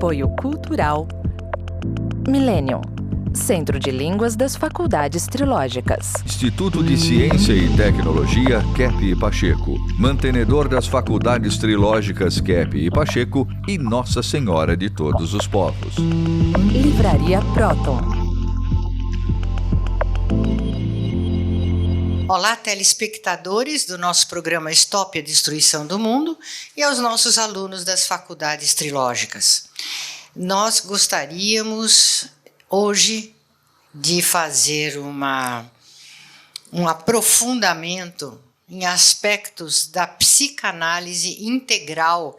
Apoio Cultural Millennium, Centro de Línguas das Faculdades Trilógicas. Instituto de Ciência e Tecnologia Kepp e Pacheco, mantenedor das Faculdades Trilógicas Kepp e Pacheco e Nossa Senhora de Todos os Povos. Livraria Próton. Olá, telespectadores do nosso programa Stop a Destruição do Mundo e aos nossos alunos das faculdades trilógicas. Nós gostaríamos hoje de fazer um aprofundamento em aspectos da psicanálise integral.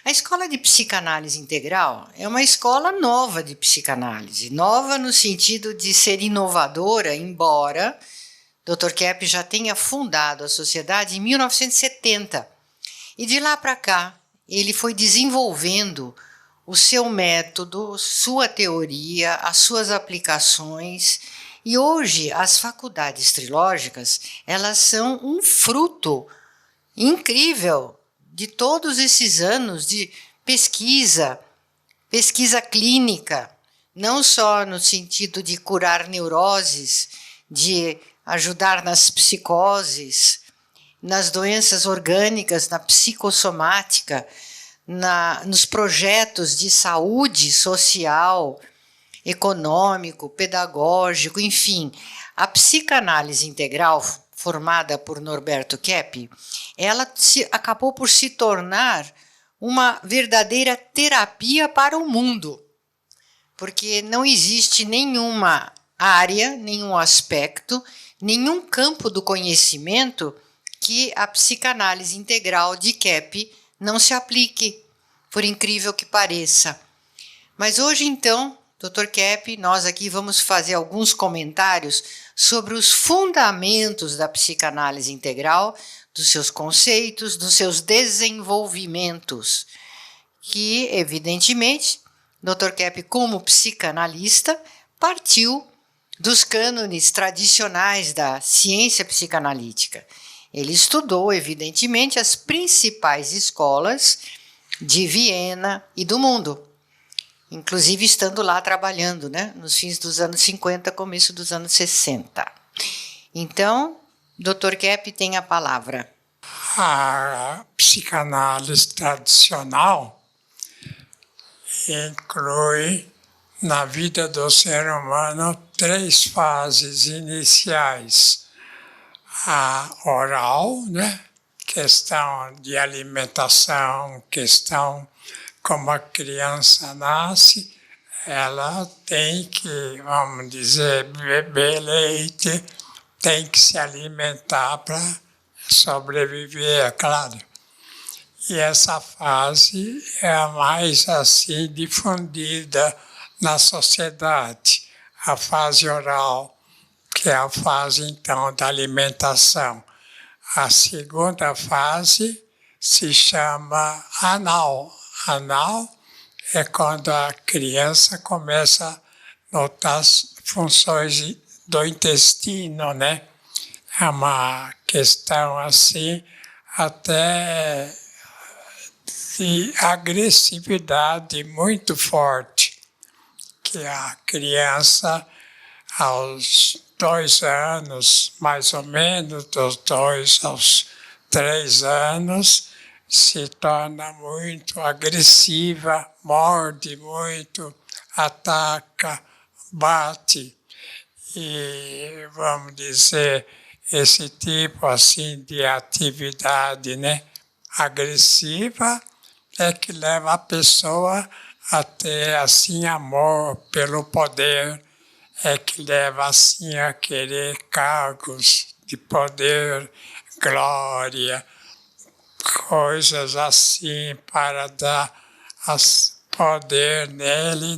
A escola de psicanálise integral é uma escola nova de psicanálise, nova no sentido de ser inovadora, embora Dr. Kepp já tenha fundado a sociedade em 1970. E de lá para cá, ele foi desenvolvendo o seu método, sua teoria, as suas aplicações. E hoje, as faculdades trilógicas, elas são um fruto incrível de todos esses anos de pesquisa clínica, não só no sentido de curar neuroses, de ajudar nas psicoses, nas doenças orgânicas, na psicossomática, nos projetos de saúde social, econômico, pedagógico, enfim. A psicanálise integral, formada por Norberto Kepp, ela acabou por se tornar uma verdadeira terapia para o mundo, porque não existe nenhuma área, nenhum aspecto, nenhum campo do conhecimento que a psicanálise integral de Kepp não se aplique, por incrível que pareça. Mas hoje, então, Dr. Kepp, nós aqui vamos fazer alguns comentários sobre os fundamentos da psicanálise integral, dos seus conceitos, dos seus desenvolvimentos, que, evidentemente, Dr. Kepp, como psicanalista, partiu dos cânones tradicionais da ciência psicanalítica. Ele estudou, evidentemente, as principais escolas de Viena e do mundo, inclusive estando lá trabalhando, nos fins dos anos 50, começo dos anos 60. Então, Dr. Kepp tem a palavra. A psicanálise tradicional inclui na vida do ser humano 3 fases iniciais. A oral, questão de alimentação, questão como a criança nasce, ela tem que, vamos dizer, beber leite, tem que se alimentar para sobreviver, é claro. E essa fase é a mais assim difundida na sociedade, a fase oral, que é a fase, então, da alimentação. A segunda fase se chama anal. Anal é quando a criança começa a notar as funções do intestino, É uma questão, assim, até de agressividade muito forte, que a criança, aos 2 anos, mais ou menos, dos 2 aos 3 anos, se torna muito agressiva, morde muito, ataca, bate. E, vamos dizer, esse tipo assim de atividade agressiva é que leva a pessoa a ter assim amor pelo poder, é que leva assim a querer cargos de poder, glória, coisas assim para dar poder nele,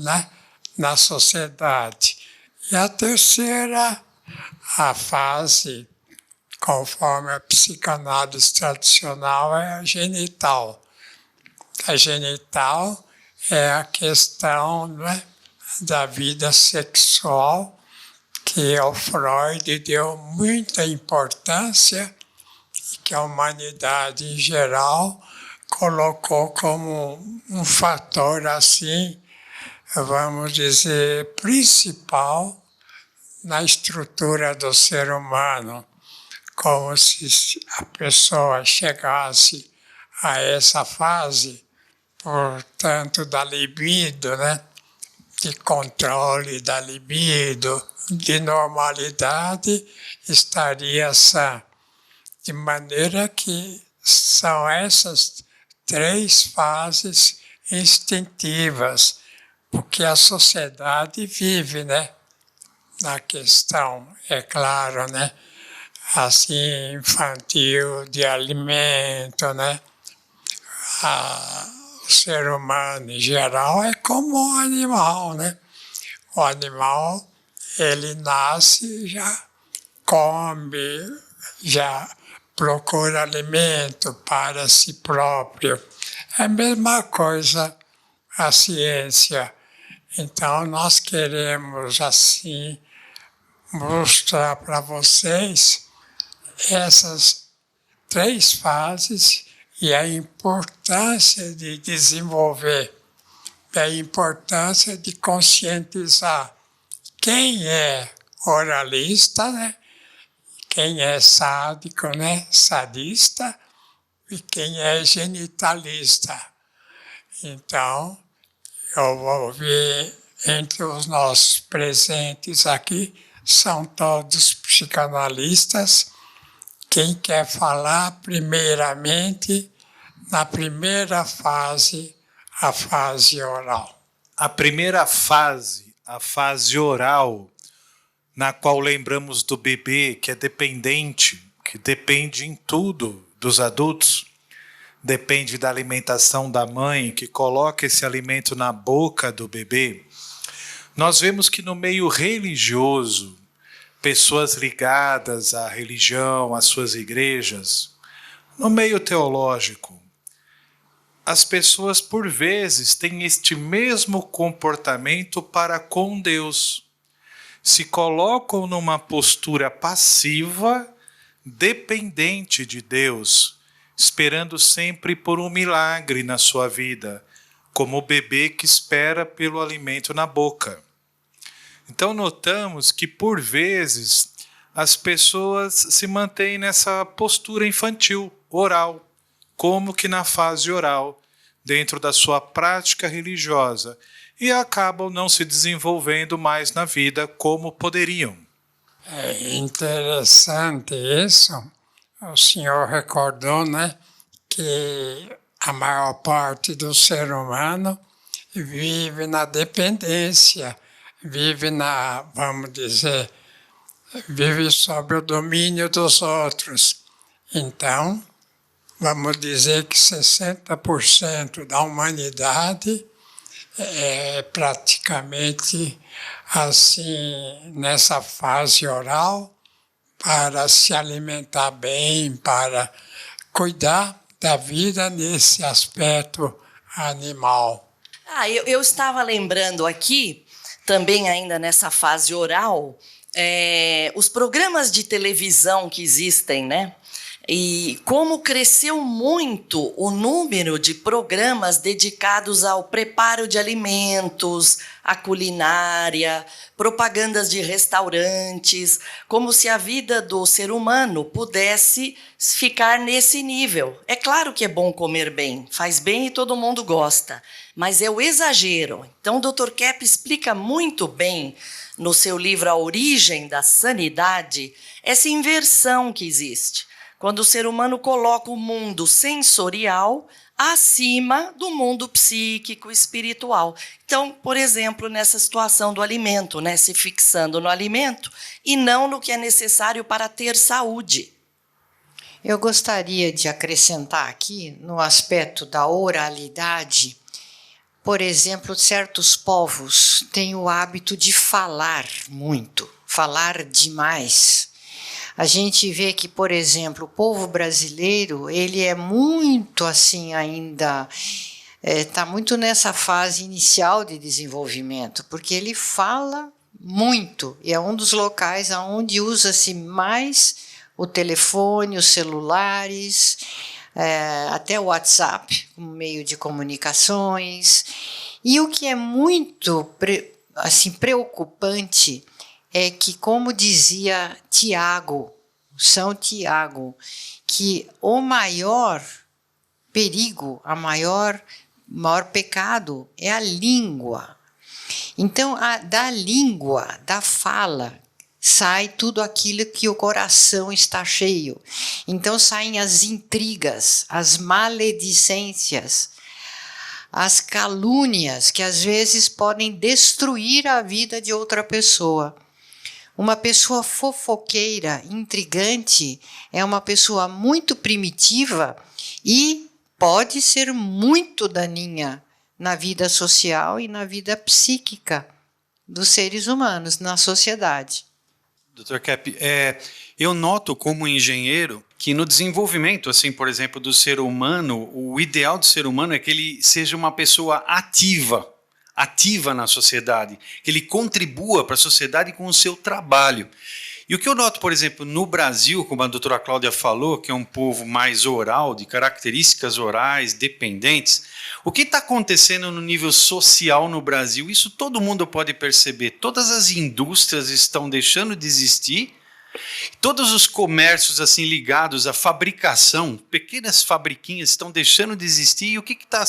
na sociedade. E a terceira, a fase, conforme a psicanálise tradicional, é a genital. A genital é a questão da vida sexual, que o Freud deu muita importância e que a humanidade em geral colocou como um fator assim, vamos dizer, principal na estrutura do ser humano, como se a pessoa chegasse a essa fase, portanto, da libido, né? De controle da libido, de normalidade, estaria sã. De maneira que são essas 3 fases instintivas, porque a sociedade vive, né? Na questão, é claro, né? Assim, infantil, de alimento, né? O ser humano, em geral, é como um animal, né? O animal, ele nasce, já come, já procura alimento para si próprio. É a mesma coisa a ciência. Então, nós queremos, assim, mostrar para vocês essas 3 fases e a importância de desenvolver, a importância de conscientizar quem é oralista, né? Quem é sádico, né? Sadista, e quem é genitalista. Então, eu vou ver entre os nossos presentes aqui, são todos psicanalistas. Quem quer falar primeiramente na primeira fase, a fase oral? A primeira fase, a fase oral, na qual lembramos do bebê que é dependente, que depende em tudo dos adultos, depende da alimentação da mãe, que coloca esse alimento na boca do bebê. Nós vemos que no meio religioso, pessoas ligadas à religião, às suas igrejas, no meio teológico, as pessoas por vezes têm este mesmo comportamento para com Deus. Se colocam numa postura passiva, dependente de Deus, esperando sempre por um milagre na sua vida, como o bebê que espera pelo alimento na boca. Então notamos que, por vezes, as pessoas se mantêm nessa postura infantil, oral, como que na fase oral, dentro da sua prática religiosa, e acabam não se desenvolvendo mais na vida como poderiam. É interessante isso. O senhor recordou, né, que a maior parte do ser humano vive na dependência, vive vamos dizer, vive sob o domínio dos outros. Então, vamos dizer que 60% da humanidade é praticamente assim, nessa fase oral, para se alimentar bem, para cuidar da vida nesse aspecto animal. Eu estava lembrando aqui, também ainda nessa fase oral, os programas de televisão que existem, né? E como cresceu muito o número de programas dedicados ao preparo de alimentos, à culinária, propagandas de restaurantes, como se a vida do ser humano pudesse ficar nesse nível. É claro que é bom comer bem, faz bem e todo mundo gosta, mas é o exagero. Então, o Dr. Kepp explica muito bem, no seu livro A Origem da Sanidade, essa inversão que existe. Quando o ser humano coloca o mundo sensorial acima do mundo psíquico, espiritual. Então, por exemplo, nessa situação do alimento, né, se fixando no alimento e não no que é necessário para ter saúde. Eu gostaria de acrescentar aqui, no aspecto da oralidade, por exemplo, certos povos têm o hábito de falar muito, falar demais. A gente vê que, por exemplo, o povo brasileiro, ele é muito assim ainda, está muito nessa fase inicial de desenvolvimento, porque ele fala muito, e é um dos locais onde usa-se mais o telefone, os celulares, até o WhatsApp como meio de comunicações. E o que é muito assim, preocupante é que, como dizia Tiago, São Tiago, que o maior perigo, maior pecado é a língua. Então, da língua, da fala, sai tudo aquilo que o coração está cheio. Então, saem as intrigas, as maledicências, as calúnias, que às vezes podem destruir a vida de outra pessoa. Uma pessoa fofoqueira, intrigante, é uma pessoa muito primitiva e pode ser muito daninha na vida social e na vida psíquica dos seres humanos, na sociedade. Dr. Kepp, eu noto como engenheiro que no desenvolvimento, assim, por exemplo, do ser humano, o ideal do ser humano é que ele seja uma pessoa ativa na sociedade, que ele contribua para a sociedade com o seu trabalho. E o que eu noto, por exemplo, no Brasil, como a doutora Cláudia falou, que é um povo mais oral, de características orais, dependentes, o que está acontecendo no nível social no Brasil? Isso todo mundo pode perceber. Todas as indústrias estão deixando de existir, todos os comércios assim ligados à fabricação, pequenas fabriquinhas estão deixando de existir. E o que está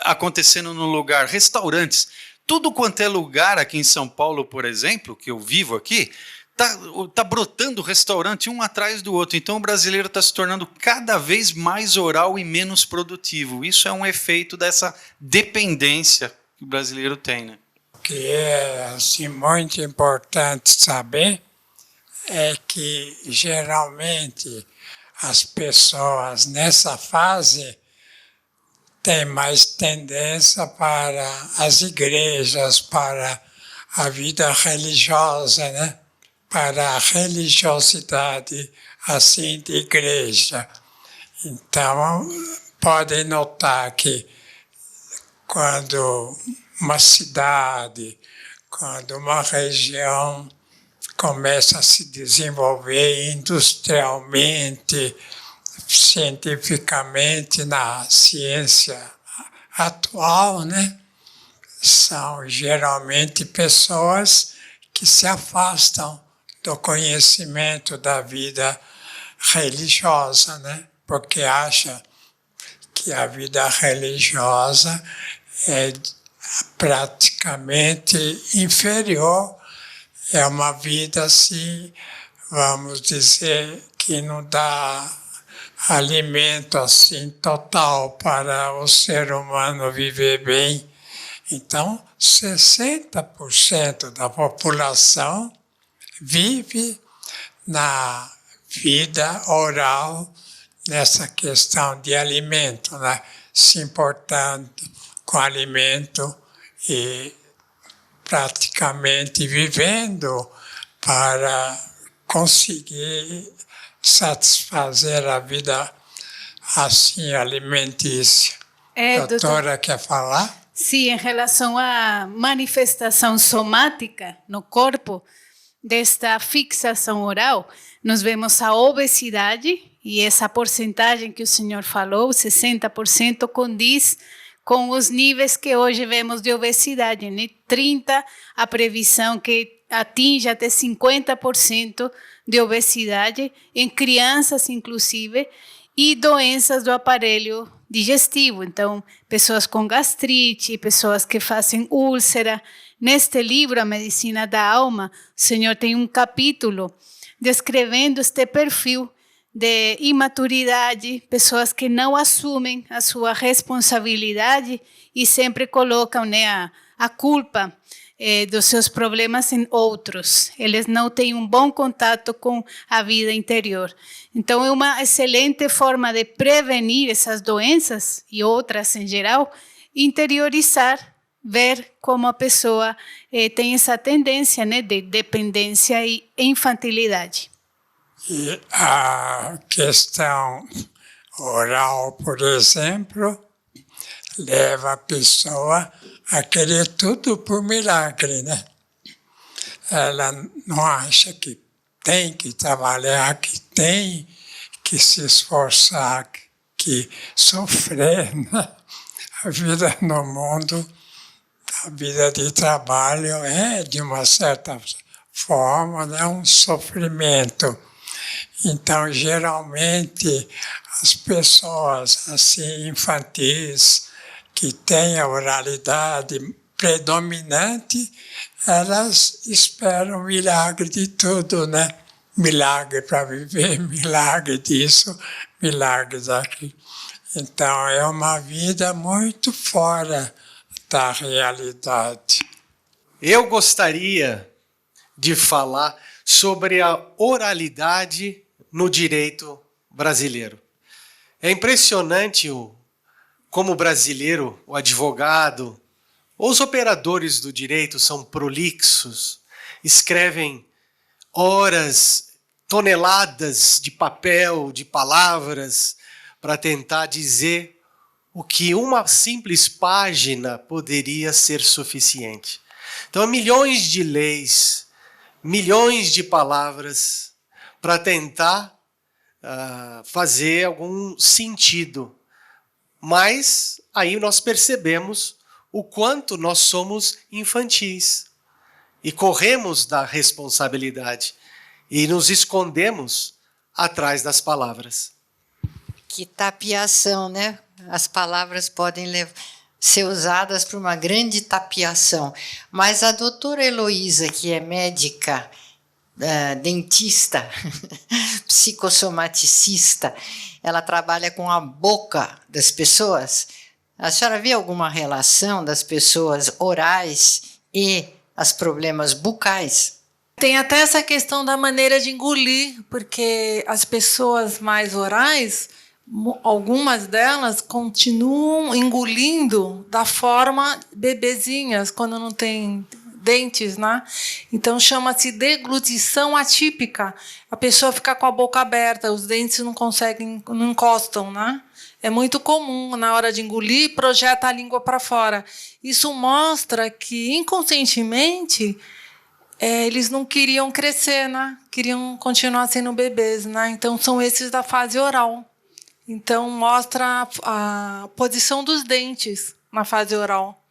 acontecendo no lugar? Restaurantes. Tudo quanto é lugar aqui em São Paulo, por exemplo, que eu vivo aqui, está brotando restaurante um atrás do outro. Então o brasileiro está se tornando cada vez mais oral e menos produtivo. Isso é um efeito dessa dependência que o brasileiro tem, né? O que é assim, muito importante saber é que geralmente as pessoas nessa fase têm mais tendência para as igrejas, para a vida religiosa, né? Para a religiosidade assim de igreja. Então, podem notar que quando uma cidade, quando uma região começa a se desenvolver industrialmente, cientificamente, na ciência atual, né? São geralmente pessoas que se afastam do conhecimento da vida religiosa, né? Porque acha que a vida religiosa é praticamente inferior, é uma vida assim, vamos dizer, que não dá alimento assim total para o ser humano viver bem. Então, 60% da população vive na vida oral, nessa questão de alimento, né? Se importando com alimento e praticamente vivendo para conseguir satisfazer a vida assim alimentícia. Doutora, quer falar? Sim, em relação à manifestação somática no corpo desta fixação oral, nós vemos a obesidade, e essa porcentagem que o senhor falou, 60%, condiz com os níveis que hoje vemos de obesidade, né? 30%, a previsão que atinge até 50% de obesidade, em crianças inclusive, e doenças do aparelho digestivo. Então, pessoas com gastrite, pessoas que fazem úlcera. Neste livro, A Medicina da Alma, o senhor tem um capítulo descrevendo este perfil de imaturidade, pessoas que não assumem a sua responsabilidade e sempre colocam, né, a culpa dos seus problemas em outros. Eles não têm um bom contato com a vida interior. Então, é uma excelente forma de prevenir essas doenças e outras em geral, interiorizar, ver como a pessoa tem essa tendência, né, de dependência e infantilidade. E a questão oral, por exemplo, leva a pessoa a querer tudo por milagre, né? Ela não acha que tem que trabalhar, que tem que se esforçar, que que sofrer, né? A vida no mundo, a vida de trabalho é, de uma certa forma, né, um sofrimento. Então, geralmente, as pessoas assim infantis que têm a oralidade predominante, elas esperam milagre de tudo, né? Milagre para viver, milagre disso, milagre daquilo. Então, é uma vida muito fora da realidade. Eu gostaria de falar sobre a oralidade no direito brasileiro. É impressionante como o brasileiro, o advogado, os operadores do direito são prolixos, escrevem horas, toneladas de papel, de palavras, para tentar dizer o que uma simples página poderia ser suficiente. Então, milhões de leis, milhões de palavras para tentar fazer algum sentido. Mas aí nós percebemos o quanto nós somos infantis e corremos da responsabilidade e nos escondemos atrás das palavras. Que tapiação, né? As palavras podem ser usadas para uma grande tapiação. Mas a doutora Heloísa, que é médica, dentista, psicossomaticista, ela trabalha com a boca das pessoas. A senhora vê alguma relação das pessoas orais e os problemas bucais? Tem até essa questão da maneira de engolir, porque as pessoas mais orais, algumas delas continuam engolindo da forma bebezinhas, quando não tem dentes, né? Então chama-se deglutição atípica. A pessoa fica com a boca aberta, os dentes não conseguem, não encostam, né? É muito comum, na hora de engolir, projeta a língua para fora. Isso mostra que, inconscientemente, eles não queriam crescer, né? Queriam continuar sendo bebês, né? Então, são esses da fase oral. Então, mostra a posição dos dentes na fase oral.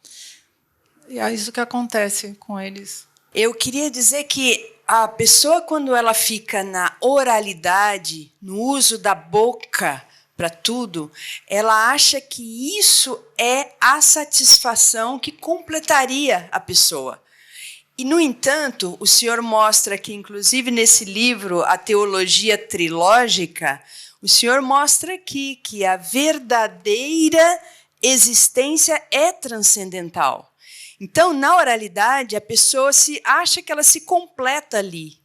E é isso que acontece com eles. Eu queria dizer que a pessoa, quando ela fica na oralidade, no uso da boca para tudo, ela acha que isso é a satisfação que completaria a pessoa. E, no entanto, o senhor mostra que, inclusive nesse livro, A Teologia Trilógica, o senhor mostra aqui que a verdadeira existência é transcendental. Então, na oralidade, a pessoa acha que ela se completa ali,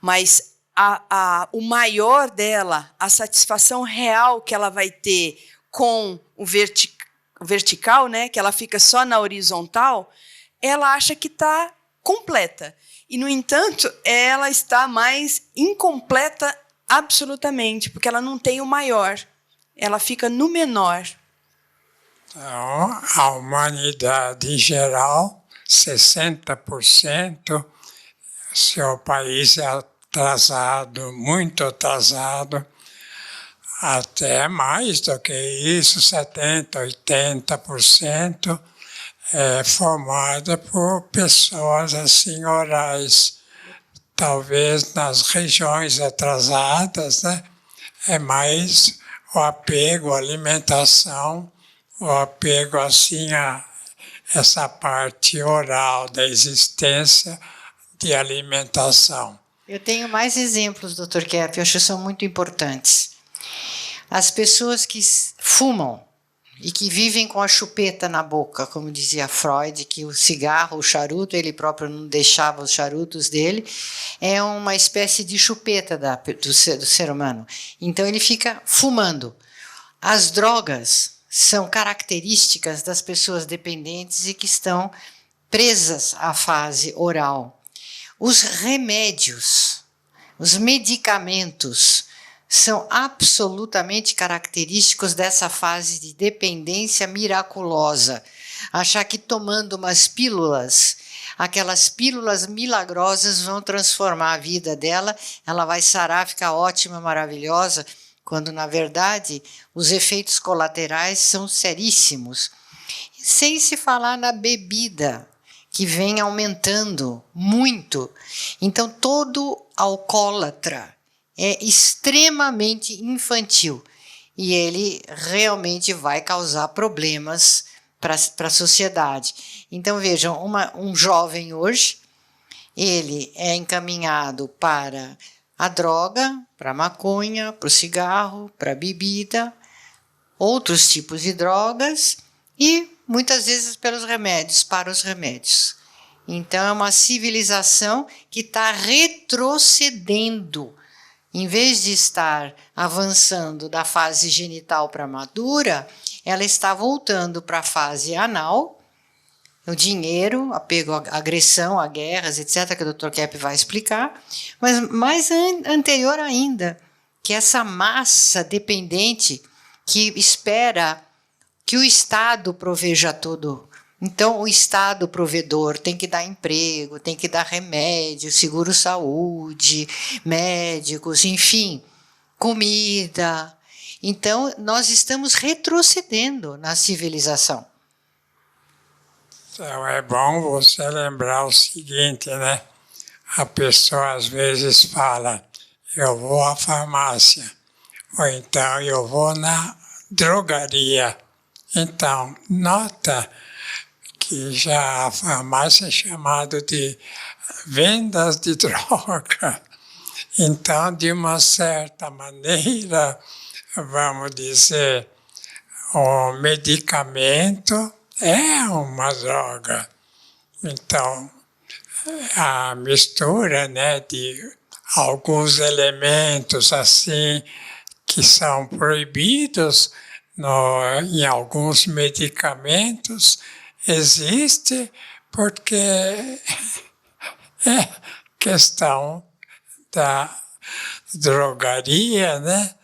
mas o maior dela, a satisfação real que ela vai ter com o vertical, né, que ela fica só na horizontal, ela acha que está completa. E, no entanto, ela está mais incompleta absolutamente, porque ela não tem o maior, ela fica no menor. Então, a humanidade em geral, 60%, seu país é atrasado, muito atrasado, até mais do que isso, 70%, 80%, é formada por pessoas assim orais. Talvez nas regiões atrasadas, né, é mais o apego à alimentação, o apego assim a essa parte oral da existência de alimentação. Eu tenho mais exemplos, Dr. Kepp, eu acho que são muito importantes. As pessoas que fumam e que vivem com a chupeta na boca, como dizia Freud, que o cigarro, o charuto, ele próprio não deixava os charutos dele, é uma espécie de chupeta do ser humano. Então ele fica fumando. As drogas são características das pessoas dependentes e que estão presas à fase oral. Os remédios, os medicamentos, são absolutamente característicos dessa fase de dependência miraculosa. Achar que tomando umas pílulas, aquelas pílulas milagrosas vão transformar a vida dela, ela vai sarar, ficar ótima, maravilhosa. quando na verdade os efeitos colaterais são seríssimos. Sem se falar na bebida, que vem aumentando muito. Então, todo alcoólatra é extremamente infantil e ele realmente vai causar problemas para a sociedade. Então, vejam, um jovem hoje, ele é encaminhado para a droga, para a maconha, para o cigarro, para a bebida, outros tipos de drogas e muitas vezes pelos remédios, para os remédios. Então, é uma civilização que está retrocedendo. Em vez de estar avançando da fase genital para madura, ela está voltando para a fase anal, o dinheiro, apego à agressão, a guerras, etc., que o Dr. Kepp vai explicar, mas mais anterior ainda, que essa massa dependente que espera que o Estado proveja tudo. Então, o Estado provedor tem que dar emprego, tem que dar remédio, seguro-saúde, médicos, enfim, comida. Então, nós estamos retrocedendo na civilização. Então, é bom você lembrar o seguinte, né? A pessoa às vezes fala, eu vou à farmácia, ou então eu vou na drogaria. Então, nota que já a farmácia é chamada de vendas de droga. Então, de uma certa maneira, vamos dizer, o medicamento é uma droga. Então, a mistura, né, de alguns elementos assim que são proibidos em alguns medicamentos existe porque é questão da drogaria, né?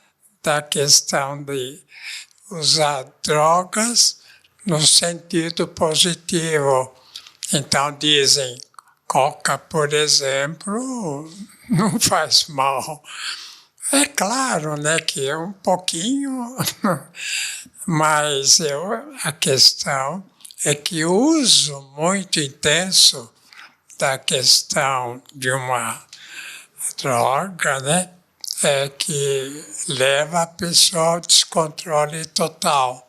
Da questão de usar drogas no sentido positivo. Então dizem, coca, por exemplo, não faz mal. É claro, né, que é um pouquinho, mas a questão é que o uso muito intenso da questão de uma droga, né, é que leva a pessoa ao descontrole total.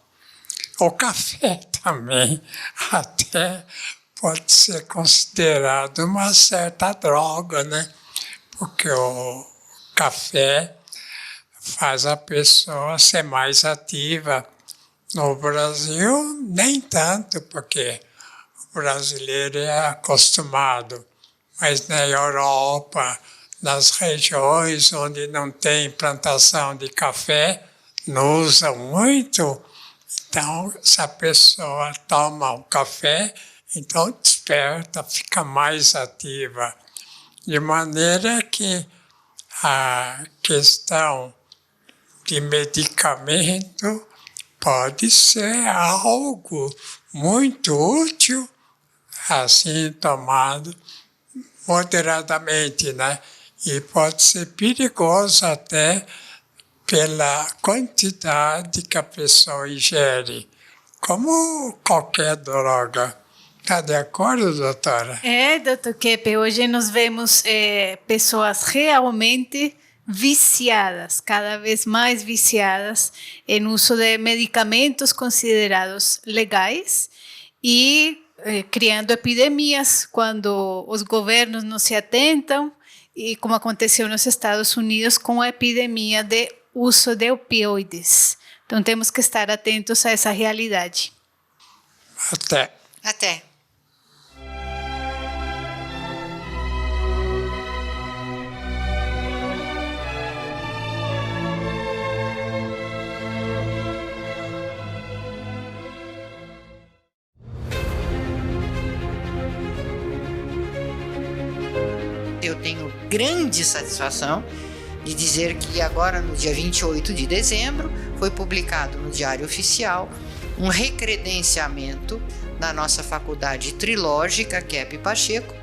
O café também até pode ser considerado uma certa droga, né, porque o café faz a pessoa ser mais ativa. No Brasil, nem tanto, porque o brasileiro é acostumado. Mas na Europa, nas regiões onde não tem plantação de café, não usam muito. Então, se a pessoa toma o café, então desperta, fica mais ativa. De maneira que a questão de medicamento pode ser algo muito útil, assim tomado moderadamente, né? E pode ser perigoso até pela quantidade que a pessoa ingere, como qualquer droga. Está de acordo, doutora? Doutor Kepp, hoje nós vemos pessoas realmente viciadas, cada vez mais viciadas em uso de medicamentos considerados legais e criando epidemias quando os governos não se atentam, e como aconteceu nos Estados Unidos com a epidemia de uso de opioides. Então temos que estar atentos a essa realidade. Até. Eu tenho grande satisfação de dizer que agora, no dia 28 de dezembro, foi publicado no Diário Oficial um recredenciamento da nossa faculdade trilógica, Kepp Pacheco,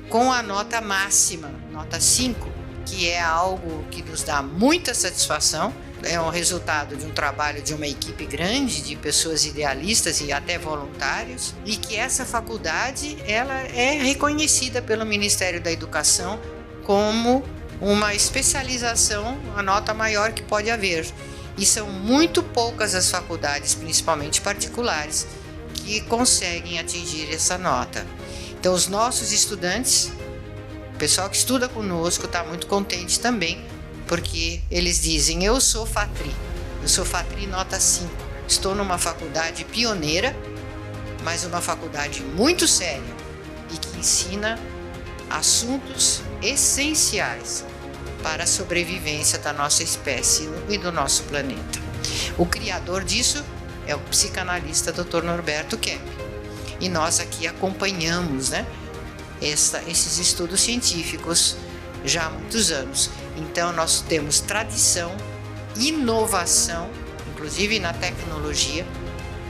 com a nota máxima, nota 5, que é algo que nos dá muita satisfação. é um resultado de um trabalho de uma equipe grande de pessoas idealistas e até voluntários, e que essa faculdade ela é reconhecida pelo Ministério da Educação como uma especialização, a nota maior que pode haver. E são muito poucas as faculdades, principalmente particulares, que conseguem atingir essa nota. Então, os nossos estudantes, o pessoal que estuda conosco, está muito contente também, porque eles dizem: eu sou FATRI nota 5, estou numa faculdade pioneira, mas uma faculdade muito séria e que ensina assuntos essenciais para a sobrevivência da nossa espécie e do nosso planeta. O criador disso é o psicanalista Dr. Norberto Kepp. E nós aqui acompanhamos, né, esses estudos científicos já há muitos anos. Então nós temos tradição, inovação, inclusive na tecnologia.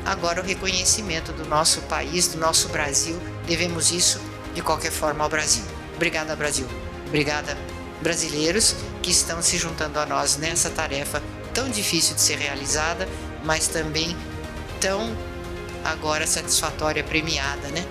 Agora o reconhecimento do nosso país, do nosso Brasil, devemos isso de qualquer forma ao Brasil. Obrigada, Brasil. Obrigada, brasileiros que estão se juntando a nós nessa tarefa tão difícil de ser realizada, mas também tão agora satisfatória, premiada, né?